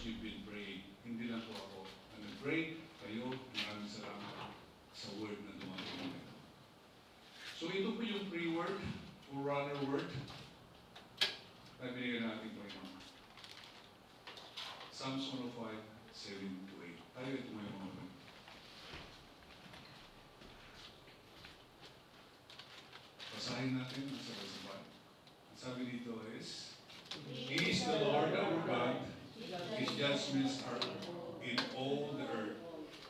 you've been praying. Hindi lang po ako. And pray kayo, maraming salamat sa word na dumating ito. So ito po yung pre-word, forerunner word, na binigyan natin po ito. Psalms 105, 7-8. Tayo ito mo yung mga. Basahin natin ang sabay-sabay. Ang sabi dito is, He is the Lord our God, His judgments are in all the earth.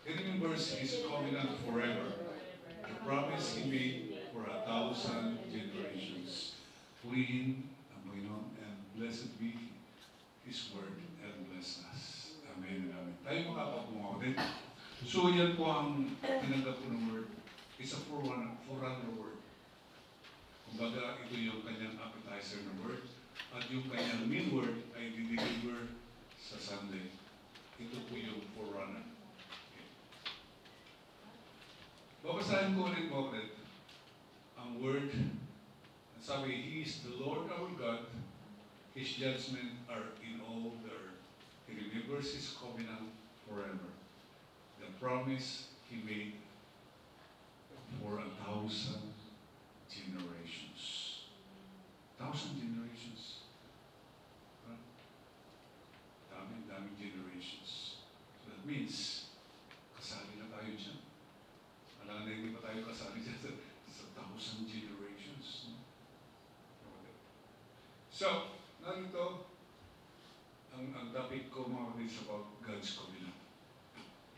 He remembers His covenant forever, the promise He made for 1,000 generations. Purihin ang Panginoon and blessed be His word and bless us. Amen and amen. Tayo makapagpungaw din. So yan po ang tinanggap ko ng word. It's a forerunner word. Kumbaga, ito yung kanyang appetizer na word. At yung kanyang main word ay dideliver sa Sunday. Ito po yung forerunner. Okay. Babasahin ko ulit mo ulit ang word. Sabi, He is the Lord our God. His judgments are in all the earth. He remembers His covenant forever. The promise He made for 1,000 generations. 1,000 generations. Huh? Daming generations. So that means, kasali na tayo dyan. Alam na hindi pa tayo kasali dyan sa 1,000 generations. Okay. So, narito, ang topic ko mga kapatid is about God's covenant.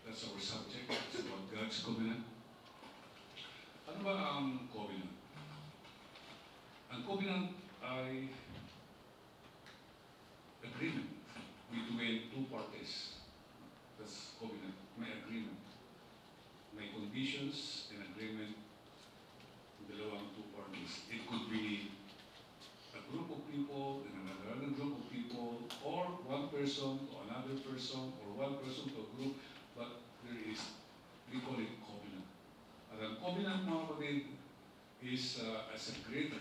That's our subject. It's about God's covenant. Ano ba ang covenant? Ang covenant ay agreement between two parties. That's covenant. May agreement. May conditions and agreement ng dalawang two parties. It could be a group of people and another group of people, or one person to another person, or one person to a group, but there is, we call it covenant. At ang covenant mga kapatid is as a greater.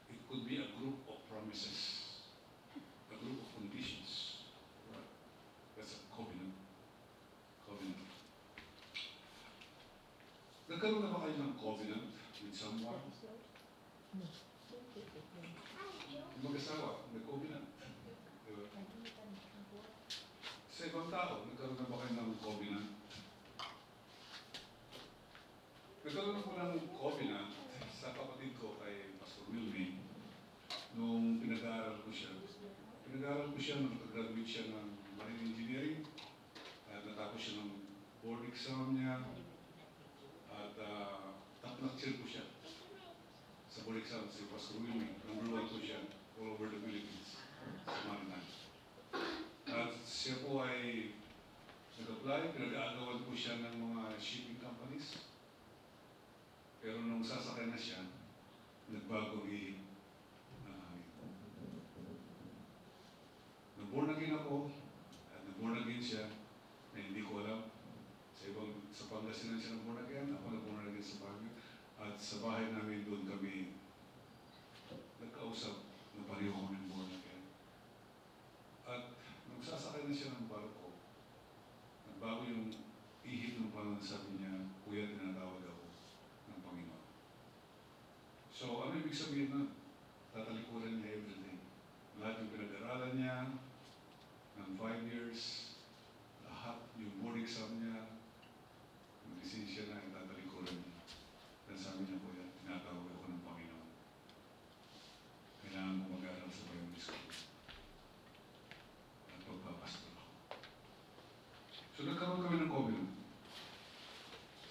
It could be a group of promises, a group of conditions. Right? That's a covenant. Covenant. Nagkaroon na ba kayo ng covenant with someone? Mag-asawa, may covenant. Diba? Sa ibang tao, nagkaroon na ba kayo ng covenant? Nagkaroon ako ng covenant sa kapatid ko kay Pastor Wilmy nung pinag-aaral ko siya. Pinag-aaral ko siya, nag-graduate siya ng marine engineering. Natapos siya ng board exam niya. At nag-cheer ko siya sa board exam si Pastor Wilmy. Number 1 ko siya all over the Philippines sa Maritime. At siya po ay nag-apply, pinag-aagawan ko siya ng mga shipping companies. Pero nung sasakay na siya, nagbago ang ihip ng hangin. Nag-born again ako, at nag-born again siya, na hindi ko alam. Sa Pangasinan siya nag-born again, ako nag-born again sa Baguio. At sa bahay namin doon kami nagkausap na pareho kami born again. At nung sasakay na siya ng barko, nagbago yung ihip ng Panginoon, sabi niya, Kuya, tinatawag ako ng Panginoon. So, ano ibig sabihin nun? Tatalikuran niya everything. Lahat yung pinag-aralan niya, ng 5 years, lahat yung board exam niya, yung lisensya na, tatalikuran niya. Then sabi niya, Kuya, tinatawag ako ng Panginoon. Kailangan ko mag-aaral sa Bible School. At pagpapastor ako. So, nagkaroon kami ng covenant.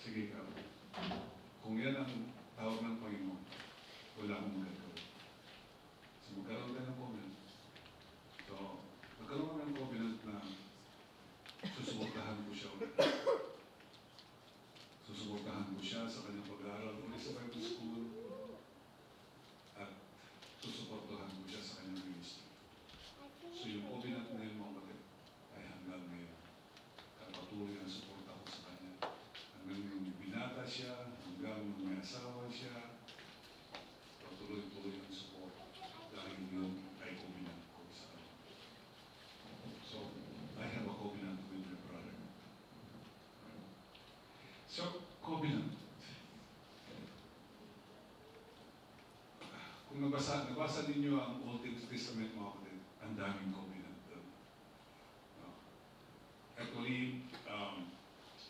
Sige ka. Kung yan ang tawag ng Panginoon, wala akong magagawin. So, magkaroon tayo ng covenant. So, magkaroon kami ng covenant na susuportahan ko siya ulit. Susuportahan ko siya sa kanyang pag-aaral ulit sa Bible School at susuportahan ko siya sa kanyang ministry. So, yung covenant na yun mga kapatid ay hanggang ngayon. Patuloy ang suporta ko sa kanya. Hanggang nung binata siya, hanggang nung may asawa siya, patuloy-tuloy ang support dahil yun ay covenant ko sa kanya. So, covenant. Kung nabasa ninyo ang Old Testament, mga kapatid, ang daming covenant doon. No? Actually,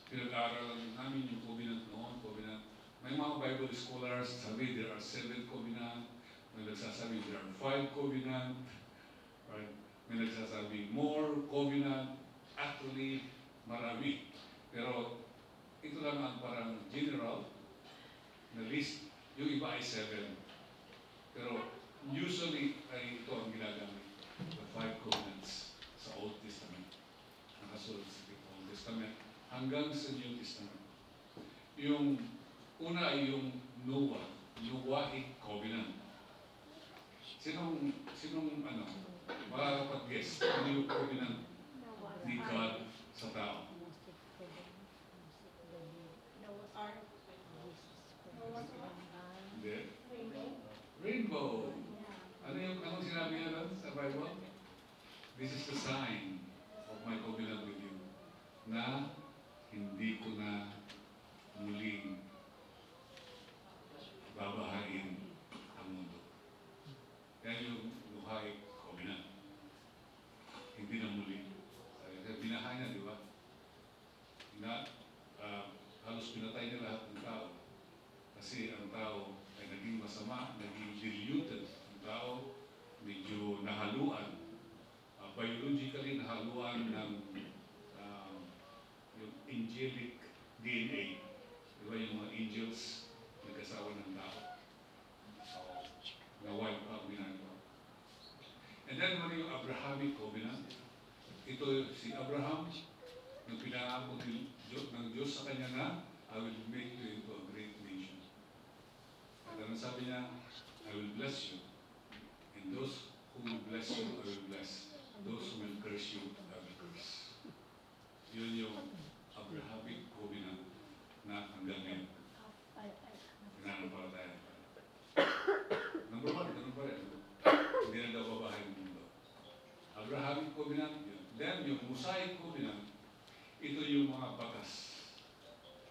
pinag-aaralan namin yung covenant noon, covenant. May mga Bible scholars, sabi there are 7 covenant. May nagsasabi there are 5 covenant. Right? May nagsasabi more covenant. Actually, marami. Pero ito lang ang parang general na list. Yung iba ay 7. Pero usually ay ito ang ginagamit. The 5 covenants sa Old Testament. Nakasulat sa Old Testament hanggang sa New Testament. Yung una ay yung Noahic Covenant. Sinong makakapag-guess ano yung covenant ni God sa tao? Hindi. Rainbow. Anong sinabi niya doon sa Bible? This is the sign of my covenant with you. Na hindi ko na muling babahain ang mundo. Yan yung Noahic Covenant. Hindi na muli. Binahay na, di ba? Halos pinatay niya lahat ng tao. Kasi ang tao ay naging masama, naging diluted. Ang tao medyo nahaluan. Biologically nahaluan ng yung angelic DNA. Di ba yung mga angels nag-asawa ng tao? Na-wipe out, ginagawa. And then naman yung Abrahamic Covenant. Ito si Abraham, nung pinaabot ng Diyos sa kanya na, I will make you into a great nation. At ano sabi niya? I will bless you. And those who will bless you, I will bless. Those who will curse you, I will curse. Yun yung Abrahamic Covenant na hanggang ngayon. Pinanampalataya. Number 1, ganun pa rin. Hindi na daw babahay ng mundo. Abrahamic Covenant, yun. Then, yung Mosaic Covenant, ito yung mga batas.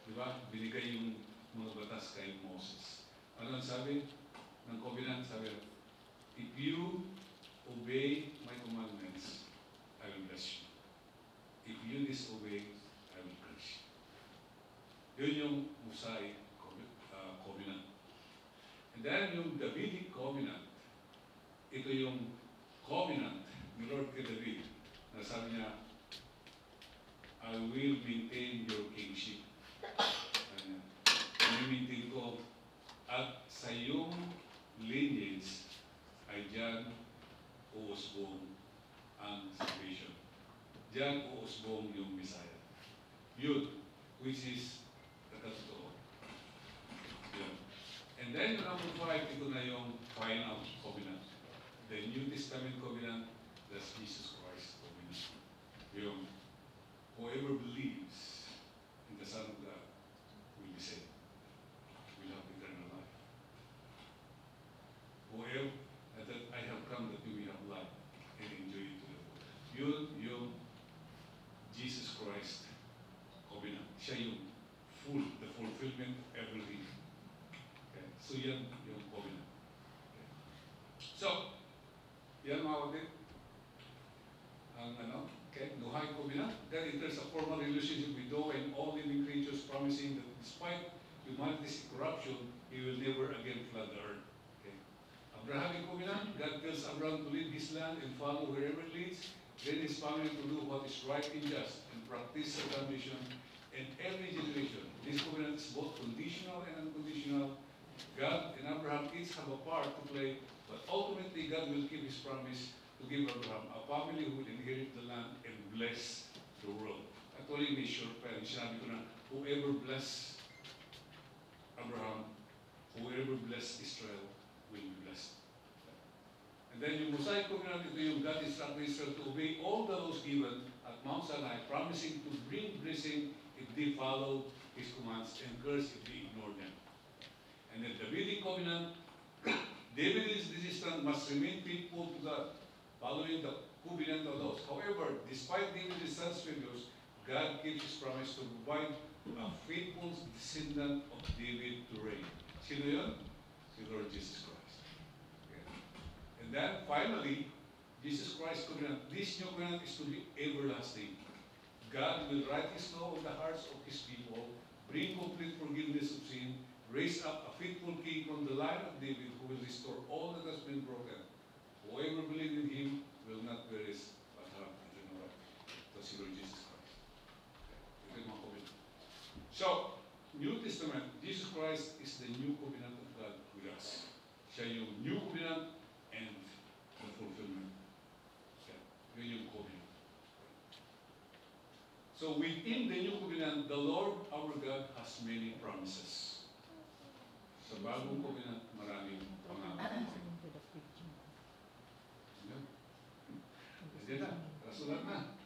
Diba? Binigay yung mga batas kay Moses. Ano ang sabi ng Covenant? Sabi, if you obey my commandments, I will bless you. If you disobey, I will curse you. Yun yung Mosaic Covenant. And then yung Davidic Covenant, ito yung covenant ni Lord kay David, na sabi niya, I will maintain your kingship. I-maintain ko at sa iyong lineage ay diyan uusbong ang salvation. Diyan uusbong yung Messiah. Yun, which is nakatotoo. Yun. And then number 5, ito na yung final covenant. The New Testament covenant, that's Jesus Christ covenant. Yung whoever believes in the Son of God will be saved. Will have eternal life. Whoever that I have come that you may have life and enjoy it to the full. Yun yung Jesus Christ covenant. Siya yung the fulfillment of everything. Okay? So yan yung covenant. Okay. So, yan mga kapatid. Okay, Noahic Covenant. Then it is a formal relationship with Noah and all living creatures, promising that despite humanity's corruption, he will never again flood the earth. Okay. Abrahamic Covenant, God tells Abraham to leave his land and follow wherever it leads, then his family to do what is right and just, and practice salvation in every generation. This covenant is both conditional and unconditional. God and Abraham each have a part to play, but ultimately God will keep his promise to give Abraham a family who will inherit the land and bless the world. Actually, may sure pa rin. Sinabi ko na, whoever bless Abraham, whoever bless Israel, will be blessed. And then yung Mosaic Covenant, ito yung God instructed Israel to obey all the laws given at Mount Sinai, promising to bring blessing if they follow his commands and curse if they ignore them. And the Davidic Covenant, David's descendants must remain faithful to God, following the covenantal laws. However, despite David's sons' failures, God keeps his promise to provide a faithful descendant of David to reign. Sino yun? Si Lord Jesus Christ. Okay. And then, finally, Jesus Christ's covenant. This new covenant is to be everlasting. God will write His law on the hearts of His people, bring complete forgiveness of sin, raise up a faithful king from the line of David who will restore all that has been broken. Whoever believes in Him will not perish but have eternal life. That's the Lord Jesus Christ. Okay. Ito yung mga covenant. So, New Testament, Jesus Christ is the new covenant of God with us. Siya yung new covenant and the fulfillment. Okay. Yun yung covenant. So within the new covenant, the Lord our God has many promises. Sa bagong covenant, maraming pangako. Hindi na, rasulat na.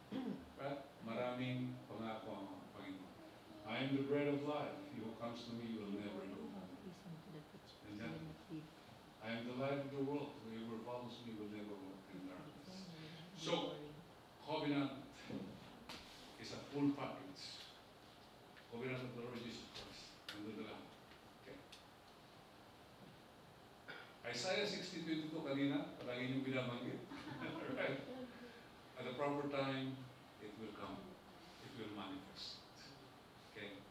But maraming pangako ang Panginoon. I am the bread of life. He who comes to me will never go hungry. And then, I am the light of the world. Whoever follows me will never walk in darkness. So, covenant is a full package. Covenant of the Lord Jesus Christ. Under the Lamb. Okay. Isaiah 60:22 kanina, palagi niyong binabanggit. Right? At the proper time, it will come. It will manifest. Okay.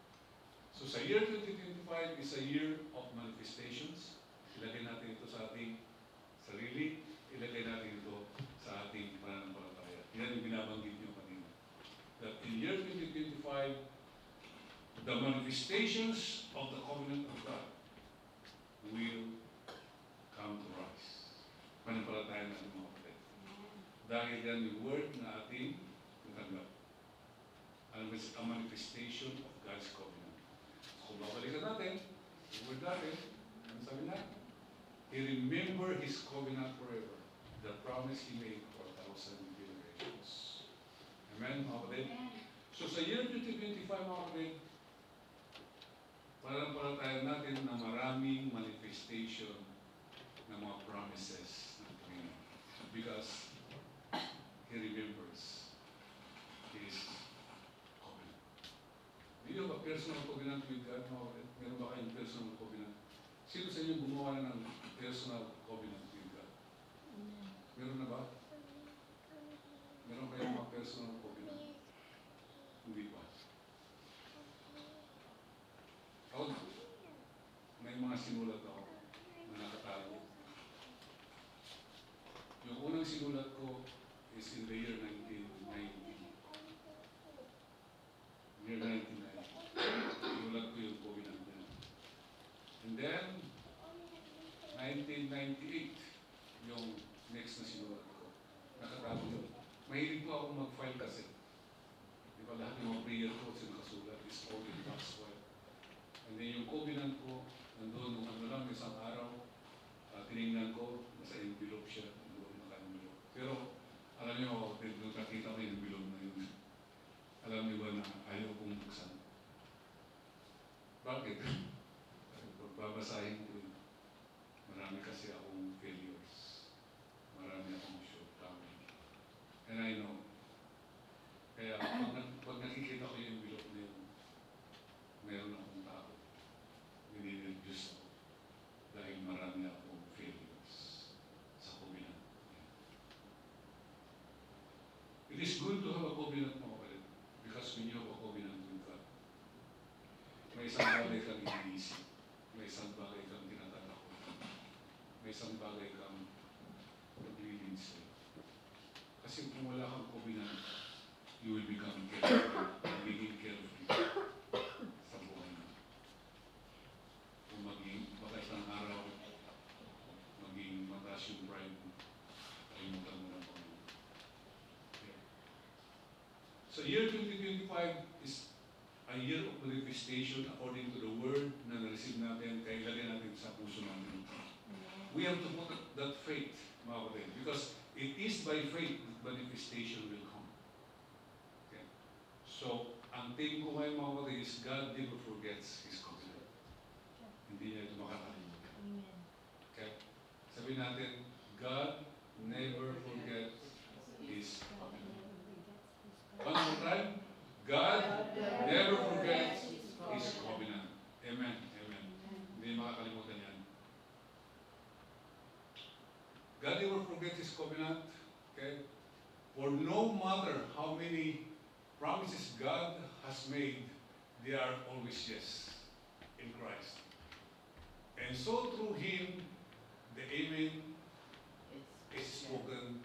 So sa year 2025 is a year of manifestations. Ilagay natin ito sa ating sarili. Ilagay natin ito sa ating pananampalataya. Yan yung binabanggit niyo kanina. That in year 2025, the manifestations of the covenant of God will come to rise. Pananampalataya natin mga kapatid. Dahil yan yung word na ating natanggap. And it's a manifestation of God's covenant. Kung babalikan natin, yung word natin, ano sabi natin? He remembered His covenant forever, the promise He made for 1,000 generations. Amen, mga kapatid? So sa year 2025, mga kapatid, pananampalataya natin na maraming manifestation ng mga promises ng Panginoon. Because He remembers His covenant. Do you have a personal covenant with God? Meron ba kayong personal covenant? Sino sa inyo gumawa na ng personal covenant with God? Meron na ba? Meron kayong mga personal covenant? Hindi pa. Ako, may mga sinulat ako na nakatago. Yung unang sinulat ko is in the year 1990. Year 1990. Sinulat ko yung covenant na. And then, 1998, yung next na sinulat ko. Nakatago yun. Mahilig po ako mag-file kasi. Di ba lahat ng mga prayer ko sa nakasulat is all in God's word. And then yung covenant ko, nandun, nung ano lang, isang araw, tinignan ko, nasa envelope siya, nandun naka-envelope. Pero, alam niyo, nung nakita ko yung envelope na yun, alam niyo ba na ayaw kong buksan? Bakit? Pag babasahin ko yun, marami kasi akong failures. Marami akong shortcoming. And I know. Kaya pag nakikita ko yung envelope na yun, meron akong tao. Nire-reduce ako. Dahil marami akong failures sa covenant. It is good to have a covenant, mga kapatid. Because when you have a covenant with God, may isang bagay kang iniisip. May isang bagay kang tinatatakutan. May isang bagay kang naglilid sa'yo. Kasi kung wala kang covenant, you will become careful. Magiging careful sa buhay mo. Kung baka isang araw, maging mataas yung pride mo, kalimutan mo ng Panginoon. Okay. So year 2025 is a year of manifestation according to the word na na-receive natin, kaya ilagay natin sa puso natin. We have to put that faith, mga kapatid, because it is by faith that manifestation will come. Okay. So, ang tingin ko ngayon, mga kapatid, is God never forgets His covenant. Hindi niya ito makakalimutan. Okay. Sabihin natin, God never forgets His covenant. One more time. God never forgets His covenant. Amen. Amen. Hindi makakalimutan yan. God never forget His covenant. Okay? For no matter how many promises God has made, they are always yes in Christ. And so through Him, the Amen is spoken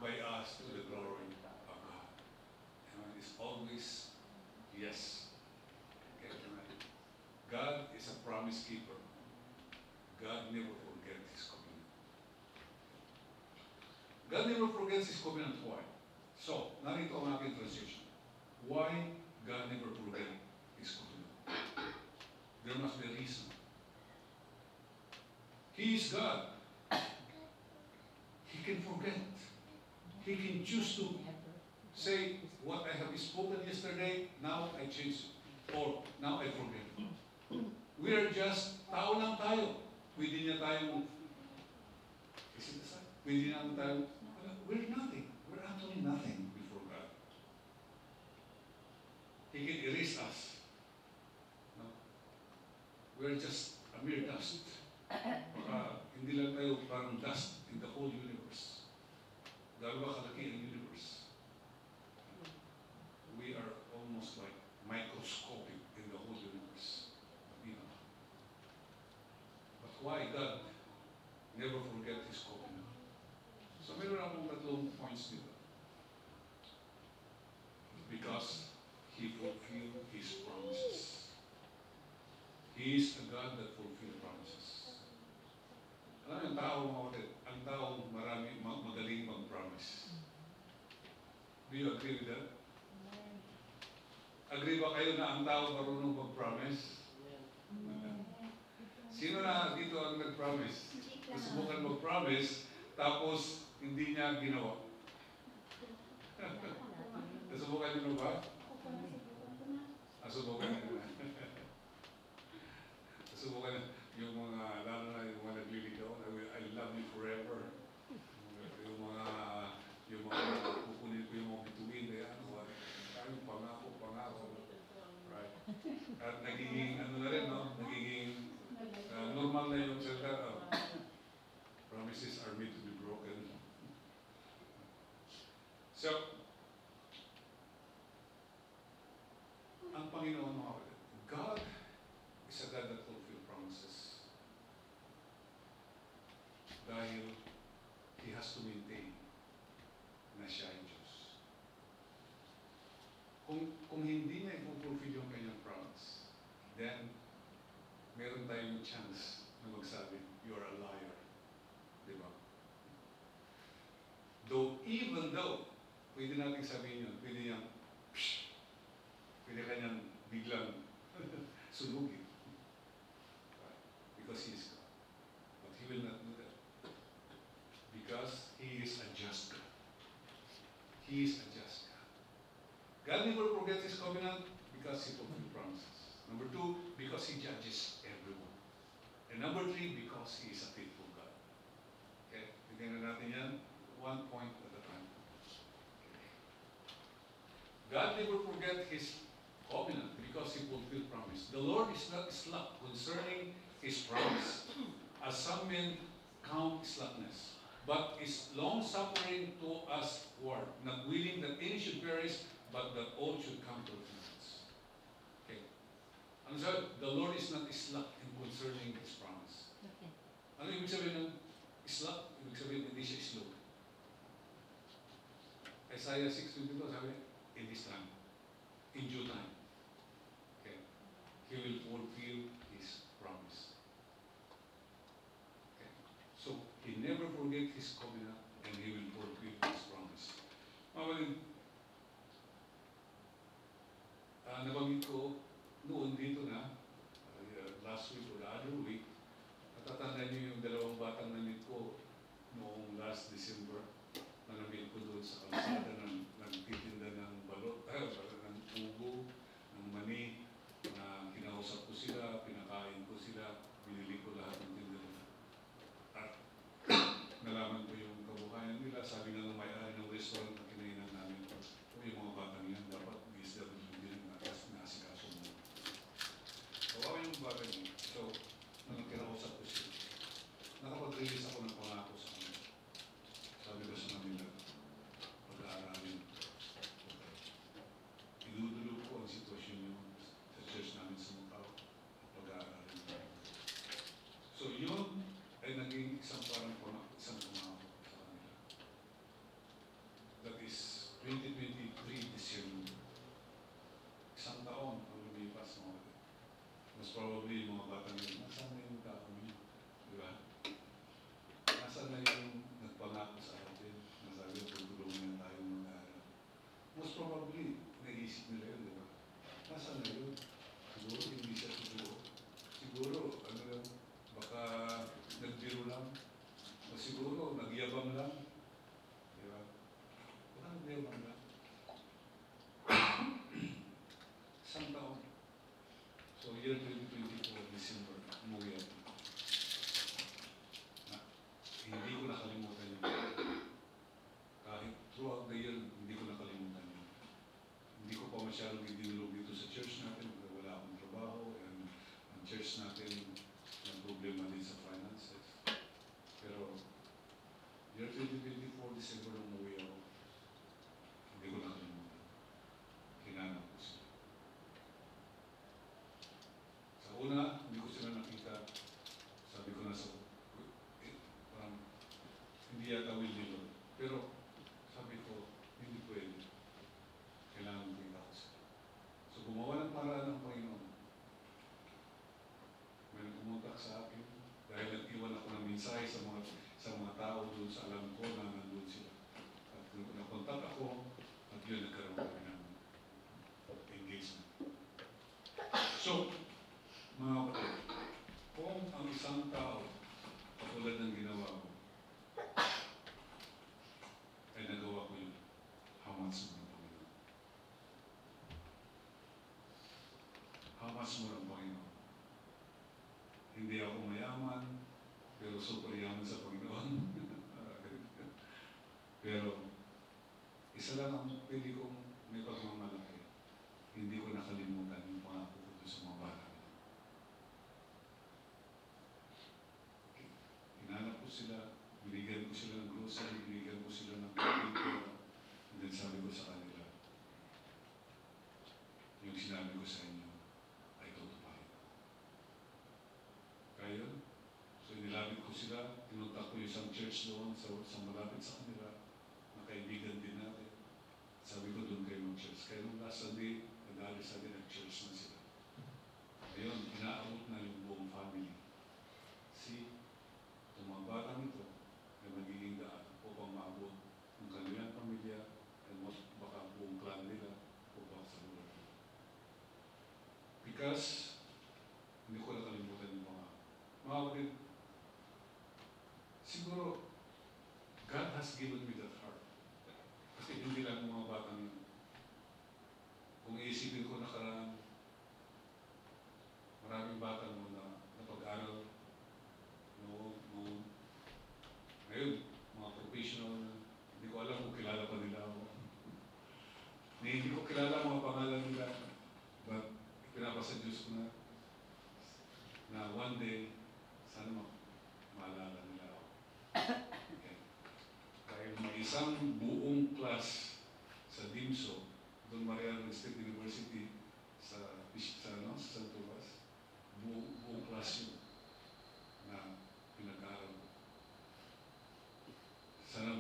by us to the glory of God. Amen. It's always yes. Okay, amen. God is a promise keeper. God never forgets His covenant. God never forgets His covenant. Why? So, narito ang aking transition. Why God never forgets His covenant? There must be a reason. He is God. He can forget. He can choose to say, what I have spoken yesterday, now I change it. Or, now I forget. We are just, tao lang tayo. Pwede niya tayong, is it the same? Pwede naman tayo, we're nothing. We're actually nothing before God. He can erase us. No? We're just a mere dust. Hindi lang tayo parang dust in the whole universe. Dahil ba kalaki ang universe? We are almost like microscopic in the whole universe. You know. But why God never forget His covenant? So meron akong tatlong points dito. Because He fulfilled His promises. He is a God that fulfills promises. Alam yung tao, mga kapatid, ang tao magaling mag-promise. Do you agree with that? Agree ba kayo na ang tao marunong mag-promise? Sino na dito ang nag-promise? Nasubukan mag-promise, tapos hindi niya ginawa. Nasubukan niyo ba? Nasubukan niyo na. Nasubukan niyo yung mga, lalo na yung mga nagliligaw, I love you forever. Yung mga kukunin ko yung mga bituin, yung pangako. Right? At nagiging, ano na rin, no? Nagiging normal na yung salita. Promises are made to be broken. So, ang Panginoon, mga kapatid, God is a God that fulfills promises. Dahil He has to maintain na siya ay Diyos. Kung hindi niya i-fulfill yung kanyang promise, then meron tayong chance na magsabi, you're a liar. Di ba? Even though, pwede natin sabihin yun, pwede niyang, pwede kanyang biglang sunugin. Right? Because He is God. But He will not do that. Because He is a just God. He is a just God. God never forgets His covenant because He fulfills promises. Number two, because He judges everyone. And number three, because He is a faithful God. Okay? Tingnan natin yan, one point at a time. Okay. God never forgets His covenant because He fulfilled promise. The Lord is not slack concerning His promise, as some men count slackness, but is long-suffering to us ward, not willing that any should perish, but that all should come to repentance. Okay. Ano sabi? The Lord is not slack in concerning His promise. Okay. Ano ibig sabihin ng slack? Ibig sabihin hindi siya slow. Isaiah 6:22 sabi, in this time, in due time, okay, He will fulfill His promise. Okay. So, He never forget His covenant and He will fulfill His promise. Nabanggit ko noon dito na, last week or the other week, natatanda niyo yung dalawang batang namit ko noong last December, na namit ko doon sa kalsada ng nagtitinda ng balot, ng tubo, ng mani, na kinausap ko sila, pinakain ko sila, binili ko lahat ng tinda nila. At nalaman ko yung kabuhayan nila, sabi nga ng may-ari ng restaurant na kinainan namin, yung mga batang yan, dapat DSWD din ang nasikaso mo. probably, naisip nila yun, di ba? Nasaan na yun? Siguro, hindi siya siguro. Siguro, ano lang, baka nagbiro lang. O siguro, nagyabang lang. Di ba? Baka nagyabang lang. Isang taon. So, year 2024, December, umuwi ako. Hindi ko nakalimutan yun. Kahit throughout the year, hindi ko nakalimutan yun. Hindi ko pa masyadong idinulog dito sa church natin. Wala akong trabaho. And ang church natin, may problema din sa finances. Pero, year 2024, December, umuwi ako. Hindi ko nakalimutan. Hinanap ko sila. Sa una, hindi ko sila nakita. Sabi ko na sa parang hindi yata will nilo. Pero sabi ko, hindi pwede. Kailangan makita ko sila. So gumawa ng paraan ng Panginoon. May pumuntak sa akin dahil nag-iwan ako ng mensahe sa mga tao doon sa alam ko na nandun sila. At nakontak ako at yun nagkaroon kami ng engagement. So, mga kapatid, kung ang isang tao katulad ng ginawa ko, ay nagawa ko yun, how much more ang Panginoon? How much more ang Panginoon? Hindi ako mayaman, pero super yaman sa Panginoon. Pero, isa lang ang pwede kong may pagmamalaki. Hindi ko nakalimutan yung pangako ko sa mga bata. Hinanap ko sila, binigyan ko sila ng grocery, binigyan ko sila ng pagkain. And then sabi ko sa kanila, yung sinabi ko sa inyo, ay tutuparin. Kaya yun? So inilapit ko sila, tinuntak ko yung isang church doon sa malapit sa kanila, na kaibigan din natin. Sabi ko doon kayo mag-church. Kaya nung last Sunday, nag-alis natin nag-church na sila. Ngayon, inaabot na yung buong family. See, itong mga batang ito ay magiging daan upang maabot ng kanilang pamilya at baka buong clan nila upang sa lugar. Because, hindi ko nakalimutan yung mga kapatid, siguro, God has given me that heart. Kasi hindi lang yung mga batang yun. Kung iisipin ko nakaraan, maraming batang mo na napag-aral, ngayon, mga professional, hindi ko alam kung kilala pa nila ako. Hindi ko kilala mga pangalan nila, but pinapasa Diyos ko na one day, sana maalala nila ako. Okay. Dahil may isang buong class sa DIMSO, Don Mariano State University, sa San Tomas, buong class yun na pinag-aaral ko. Sana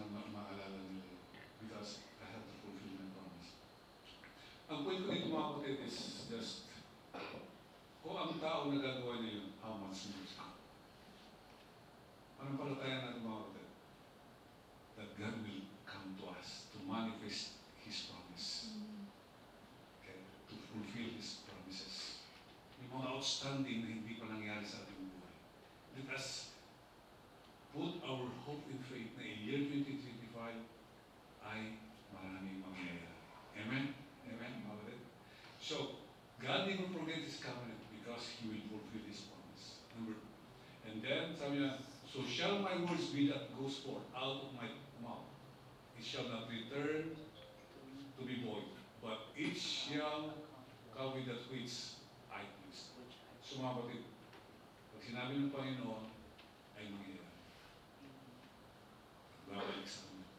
maalala nila yun. Because I have to fulfill my promise. Ang point ko dito mga kapatid is just, kung ang tao na gagawa niya yun, how much more is God? Anong palatayan natin mga kapatid? That God will come to us to manifest His promise. Okay? To fulfill His promises. Yung mga outstanding na hindi pa nangyari sa ating buhay. Let us put our hope in faith na in year 2025 ay maraming mangyayari. Amen? Amen, mga kapatid? So, God never forget His covenant because He will fulfill His promise. Number 2. And then, sabi niya, so shall my words be that goes forth out of my mouth. It shall not return to be void, but it shall come with that which I please. So mga kapatid, pag sinabi ng Panginoon, ay mangyayari. Babalik sa kanya.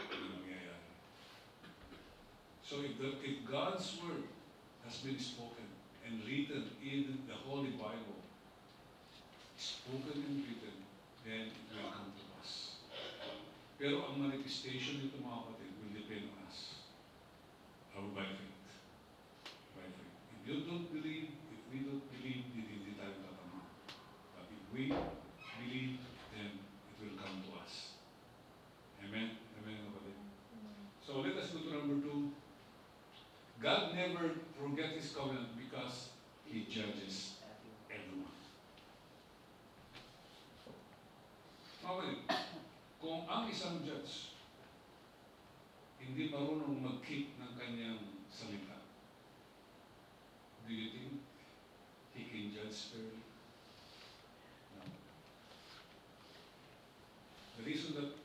Ay mangyayari. So if God's word has been spoken and written in the Holy Bible, spoken and written, then it will come to us. Pero ang manifestation nito mga kapatid will depend on us. By faith. By faith. If you don't believe, if we don't believe, hindi tayo tatama. But if we believe, then it will come to us. Amen? Amen, kapatid? So let us go to number 2. God never forget His covenant because He judges everyone. Mabalik, kung ang isang judge hindi marunong mag-keep ng kanyang salita, do you think he can judge fairly? No. The reason that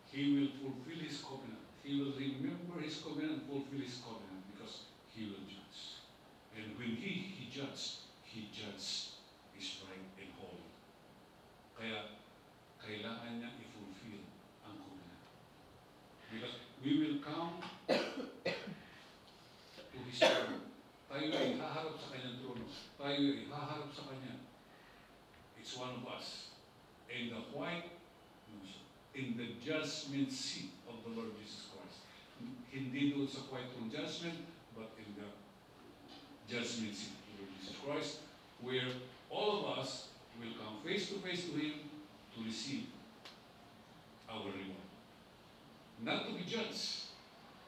he will fulfill his covenant, he will remember his covenant and fulfill his covenant because he will judge. And when he judges is right and holy. Kaya, kailangan niya i-fulfill ang covenant. Because we will come to His throne. Tayo ay haharap sa Kanyang trono. Tayo ay haharap sa Kanya. It's one of us. In the in the judgment seat of the Lord Jesus Christ. Hindi doon sa white throne judgment, but in the judgment seat of the Lord Jesus Christ, where all of us will come face to Him to receive our reward. Not to be judged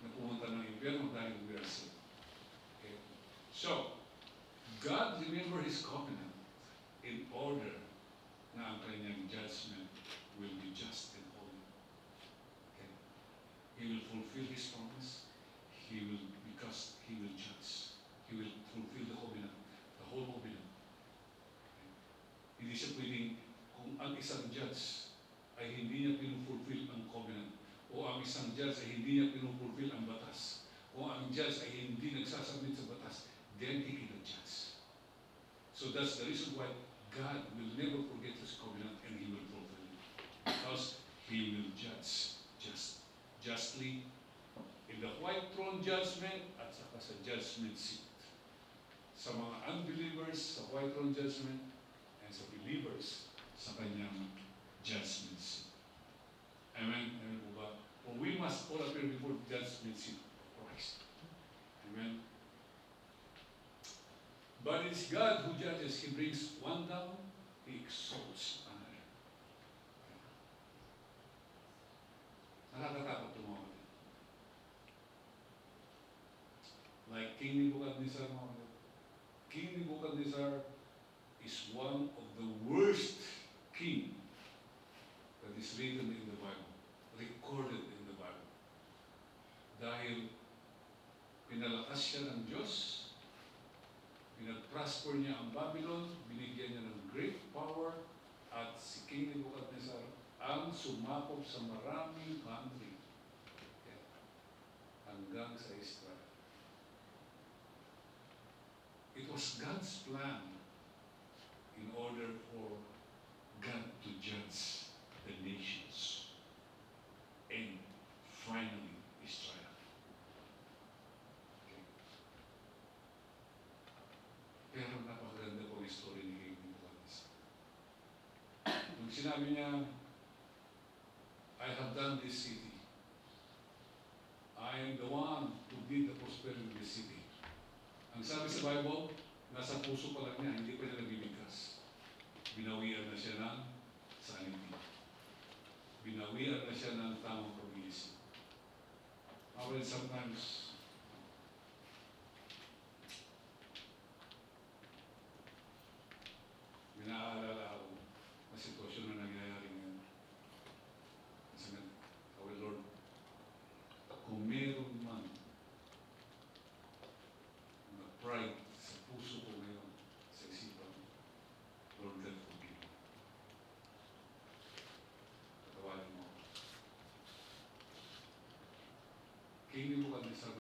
na pumunta ng impyerno dahil we are saved. Okay. So, God remember His covenant in order na ang kanyang judgment will be just and holy. Okay. He will fulfill His promise. Because He will judge. He will fulfill the covenant, the whole covenant. Okay. Hindi siya pwedeng, kung ang isang judge ay hindi niya pinufulfill ang covenant, o ang isang judge ay hindi niya pinufulfill ang batas, o ang judge ay hindi nagsasubmit sa batas, then he cannot judge. So that's the reason why God will never forget His covenant and He will fulfill it. Because He will judge justly in the white throne judgment at saka sa judgment seat. Sa mga unbelievers sa white throne judgment and sa believers sa kanyang judgment seat. Amen? Amen po ba? For we must all appear before the judgment seat of Christ. Amen? But it's God who judges. He brings one down, He exalts another. Nakakatakot ito mga kapatid. Like King Nebuchadnezzar mga kapatid. King Nebuchadnezzar is one of the worst king that is written in the Bible, recorded in the Bible. Dahil pinalakas siya ng Diyos, pinag-prosper niya ang Babylon, binigyan niya ng great power, at si King Nebuchadnezzar ang sumakop sa maraming country hanggang sa Israel. It was God's plan in order for God to judge the nations and finally Israel. Okay. Pero napakaganda po yung story ni King Nebuchadnezzar. Nung sinabi niya, I have done this city. I am the one who did the prosperity of this city. Ang sabi sa Bible, nasa puso pa lang niya, hindi pa niya nabibigkas. Binawian na siya ng sanity. Binawian na siya ng tamang pag-iisip. Sometimes